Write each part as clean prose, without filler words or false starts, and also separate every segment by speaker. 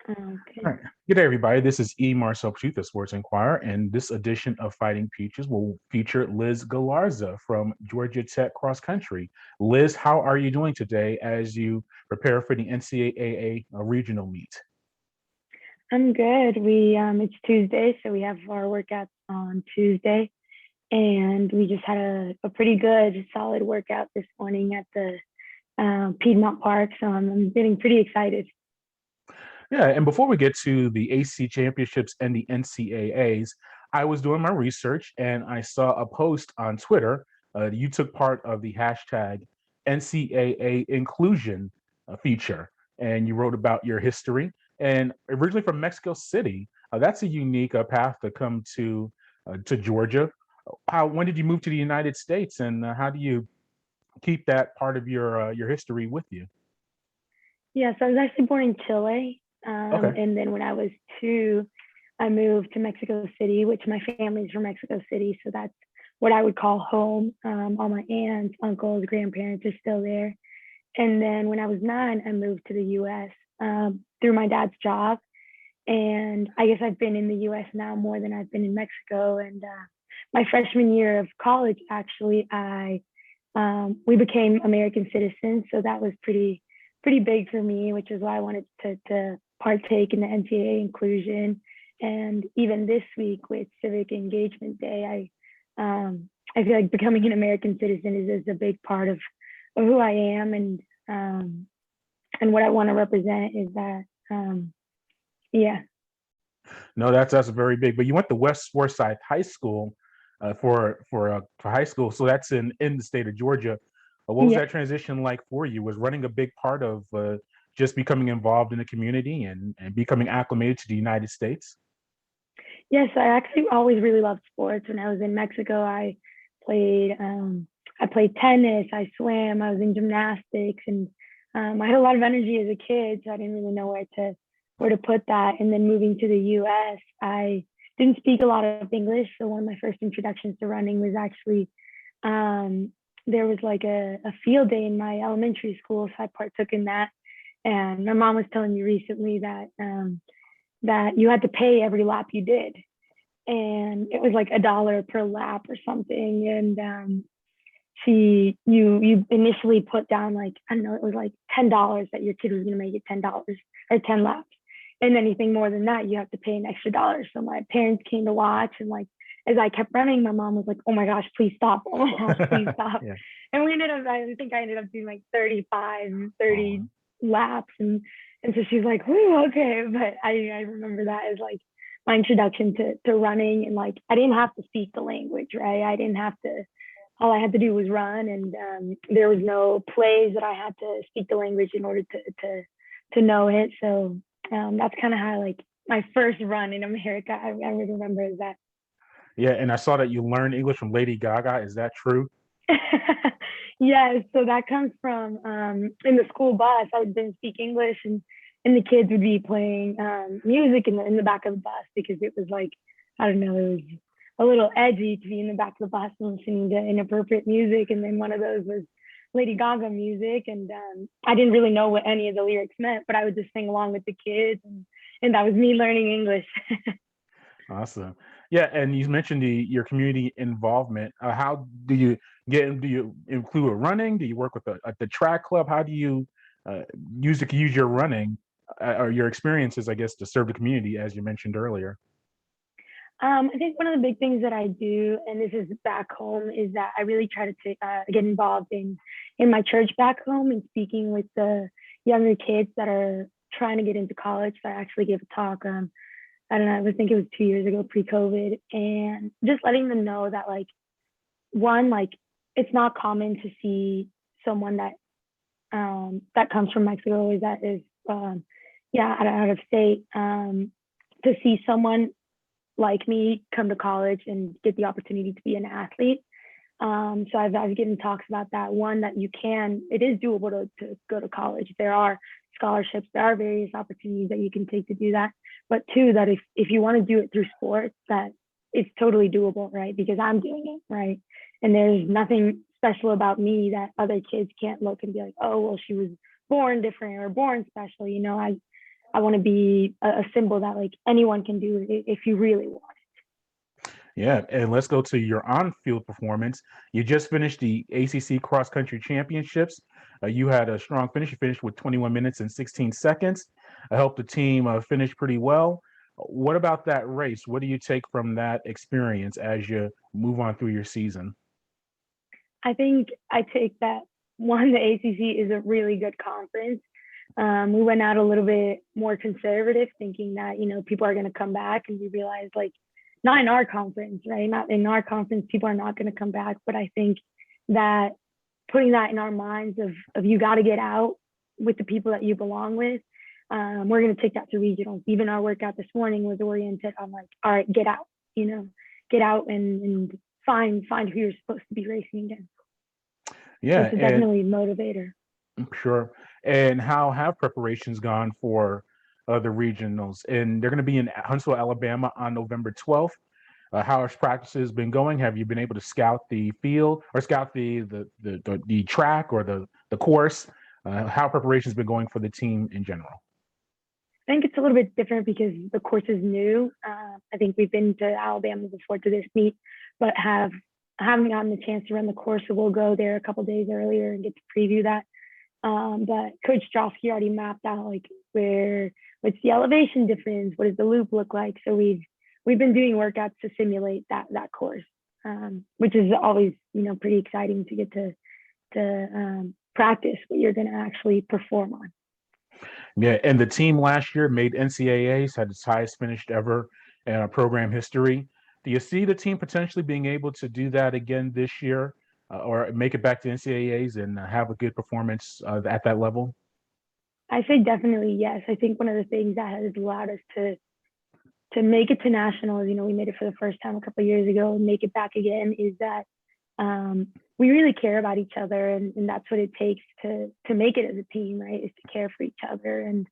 Speaker 1: All
Speaker 2: Okay.
Speaker 1: right. Good day, everybody. This is E. Marcel Pursuit, the Sports Inquirer, and this edition of Fighting Peaches will feature Liz Galarza from Georgia Tech Cross Country. Liz, how are you doing today as you prepare for the NCAA regional meet?
Speaker 2: I'm good. It's Tuesday, so we have our workouts on Tuesday, and we just had a pretty good, solid workout this morning at the Piedmont Park. So I'm getting pretty excited.
Speaker 1: Yeah, and before we get to the ACC Championships and the NCAAs, I was doing my research and I saw a post on Twitter. You took part of the hashtag NCAA inclusion feature, and you wrote about your history. And originally from Mexico City, that's a unique path to come to Georgia. When did you move to the United States, and how do you keep that part of your history with you?
Speaker 2: Yeah, so I was actually born in Chile,
Speaker 1: Okay.
Speaker 2: and then when I was two, I moved to Mexico City, which my family's from Mexico City, so that's what I would call home. All my aunts, uncles, grandparents are still there. And then when I was nine, I moved to the U.S. Through my dad's job. And I guess I've been in the US now more than I've been in Mexico. And my freshman year of college, actually, I we became American citizens, so that was pretty big for me, which is why I wanted to partake in the NCAA inclusion. And even this week with Civic Engagement Day, I feel like becoming an American citizen is a big part of who I am, and what I want to represent is that yeah.
Speaker 1: No, that's very big. But you went to West Forsyth High School for high school, so that's in the state of Georgia. What was
Speaker 2: Yeah.
Speaker 1: that transition like for you? Was running a big part of just becoming involved in the community and becoming acclimated to the United States?
Speaker 2: Yes, I actually always really loved sports. When I was in Mexico, played I played tennis, I swam, I was in gymnastics, and I had a lot of energy as a kid, so I didn't really know where to put that. And then moving to the U.S., I didn't speak a lot of English, so one of my first introductions to running was actually there was like a field day in my elementary school, so I partook in that. And my mom was telling me recently that you had to pay every lap you did, and it was like $1 per lap or something. And you initially put down, like, I don't know, it was like $10 that your kid was gonna make it $10 or 10 laps. And anything more than that, you have to pay an extra dollar. So my parents came to watch, and like as I kept running, my mom was like, "Oh my gosh, please stop! Oh my gosh, please stop!"
Speaker 1: Yeah.
Speaker 2: And we ended up, I think I ended up doing like 35,
Speaker 1: Oh,
Speaker 2: 30 laps, and so she's like, "Ooh, okay." But I remember that as like my introduction to running, and like I didn't have to speak the language, right? I didn't have to. All I had to do was run, and there was no plays that I had to speak the language in order to know it. So that's kind of how, like, my first run in America, I really remember is that.
Speaker 1: yeah. And I saw that you learned English from Lady Gaga. Is that true?
Speaker 2: Yes, so that comes from in the school bus. I would then speak English, and the kids would be playing music in the back of the bus, because it was like, I don't know, it was a little edgy to be in the back of the bus and listening to inappropriate music. And then one of those was Lady Gaga music, and I didn't really know what any of the lyrics meant, but I would just sing along with the kids, and that was me learning English.
Speaker 1: Awesome. Yeah, and you mentioned your community involvement. How do you do you include running? Do you work with the track club? How do you uh, use your running or your experiences, I guess, to serve the community, as you mentioned earlier?
Speaker 2: I think one of the big things that I do, and this is back home, is that I really try to get involved in my church back home, and speaking with the younger kids that are trying to get into college. So I actually gave a talk. I don't know. I think it was 2 years ago, pre-COVID, and just letting them know that, like, one, like, it's not common to see someone that comes from Mexico, or that is yeah, out of state, to see someone like me come to college and get the opportunity to be an athlete. So I've given talks about that. One, that it is doable to go to college. There are scholarships, there are various opportunities that you can take to do that. But two, that if you want to do it through sports, that it's totally doable, right? Because I'm doing it, right? And there's nothing special about me that other kids can't look and be like, oh, well, she was born different or born special. I want to be a symbol that like anyone can do it if you really want.
Speaker 1: Yeah, and let's go to your on-field performance. You just finished the ACC Cross Country Championships. You had a strong finish. You finished with 21 minutes and 16 seconds. Helped the team finish pretty well. What about that race? What do you take from that experience as you move on through your season?
Speaker 2: I think I take that one, the ACC is a really good conference. We went out a little bit more conservative, thinking that, you know, people are going to come back, and we realized like not in our conference, right? Not in our conference, people are not going to come back. But I think that putting that in our minds of you got to get out with the people that you belong with. We're going to take that to regionals. Even our workout this morning was oriented on like, all right, get out, you know, get out and find who you're supposed to be racing against.
Speaker 1: Yeah,
Speaker 2: It's
Speaker 1: and
Speaker 2: definitely a motivator.
Speaker 1: sure. And how have preparations gone for the regionals? And they're going to be in Huntsville, Alabama on November 12th. How has practices been going? Have you been able to scout the field or scout the track or the course? How preparations been going for the team in general?
Speaker 2: I think it's a little bit different because the course is new. I think we've been to Alabama before to this meet, but haven't gotten the chance to run the course. So we'll go there a couple days earlier and get to preview that. But Coach Strofsky already mapped out like what's the elevation difference, what does the loop look like. So we've been doing workouts to simulate that course, which is always, you know, pretty exciting to get to practice what you're going to actually perform on.
Speaker 1: Yeah, and the team last year made NCAAs, had its highest finished ever in program history. Do you see the team potentially being able to do that again this year, or make it back to NCAAs and have a good performance at that level?
Speaker 2: I say definitely yes. I think one of the things that has allowed us to make it to nationals, you know, we made it for the first time a couple of years ago, and make it back again, is that we really care about each other, and that's what it takes to make it as a team, right? Is to care for each other. And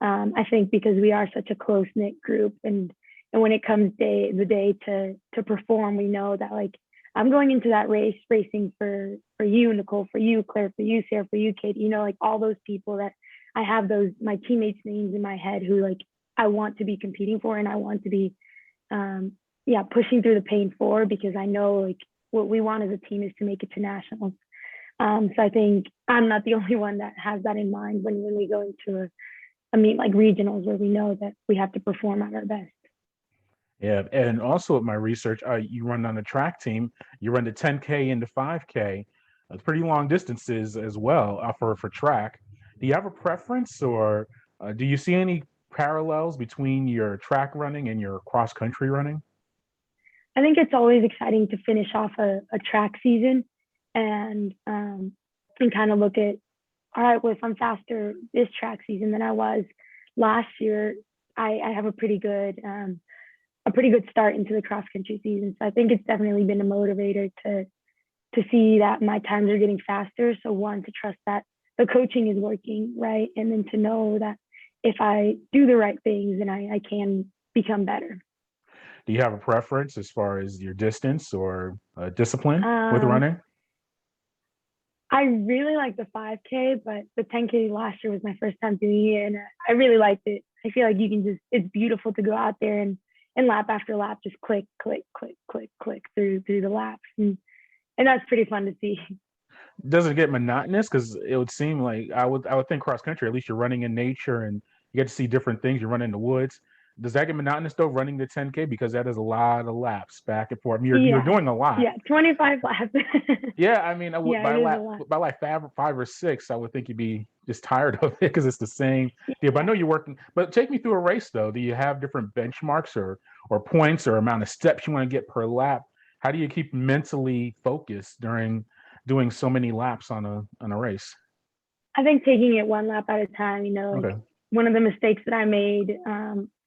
Speaker 2: I think because we are such a close knit group, and when it comes the day to perform, we know that like I'm going into that race racing for you, Nicole, for you, Claire, for you, Sarah, for you, Katie, you know, like all those people that I have my teammates' names in my head who like I want to be competing for, and I want to be pushing through the pain for, because I know like what we want as a team is to make it to nationals. So I think I'm not the only one that has that in mind when we go into a meet like regionals, where we know that we have to perform at our best.
Speaker 1: Yeah, and also with my research, you run on a track team. You run the 10K and the 5K, pretty long distances as well for track. Do you have a preference, or do you see any parallels between your track running and your cross country running?
Speaker 2: I think it's always exciting to finish off a track season and kind of look at, all right, well, if I'm faster this track season than I was last year, I have a pretty good start into the cross country season. So I think it's definitely been a motivator to see that my times are getting faster. So one, to trust that the coaching is working, right? And then to know that if I do the right things, then I can become better.
Speaker 1: Do you have a preference as far as your distance or discipline with
Speaker 2: Um,
Speaker 1: running?
Speaker 2: I really like the 5K, but the 10K last year was my first time doing it, and I really liked it. I feel like it's beautiful to go out there and lap after lap, just click, click, click, click, click through the laps. And that's pretty fun to see.
Speaker 1: Does it get monotonous? Because it would seem like I would think cross country, at least you're running in nature and you get to see different things. You run in the woods. Does that get monotonous though, running the 10K? Because that is a lot of laps back and forth. I mean, you're
Speaker 2: Yeah.
Speaker 1: doing a lot.
Speaker 2: Yeah. 25 laps.
Speaker 1: Yeah, I mean, I would
Speaker 2: Yeah, it is a lot.
Speaker 1: by like five or six, I would think you'd be just tired of it because it's the same deal. But I know you're working. But take me through a race though. Do you have different benchmarks or points or amount of steps you want to get per lap? How do you keep mentally focused during doing so many laps on a race?
Speaker 2: I think taking it one lap at a time, you know, like
Speaker 1: Okay.
Speaker 2: one of the mistakes that I made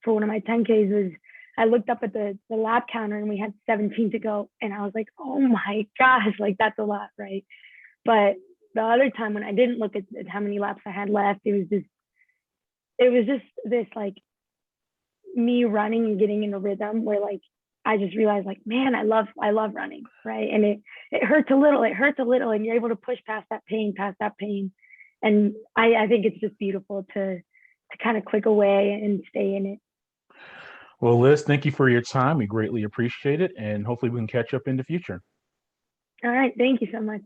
Speaker 2: for one of my 10Ks was I looked up at the lap counter and we had 17 to go. And I was like, oh my gosh, like that's a lot, right? But the other time when I didn't look at how many laps I had left, it was just this like me running and getting in a rhythm where like I just realized like, man, I love running, right? And it hurts a little, and you're able to push past that pain. And I think it's just beautiful to to kind of click away and stay in it.
Speaker 1: Well, Liz, thank you for your time. We greatly appreciate it, and hopefully we can catch up in the future.
Speaker 2: All right. Thank you so much.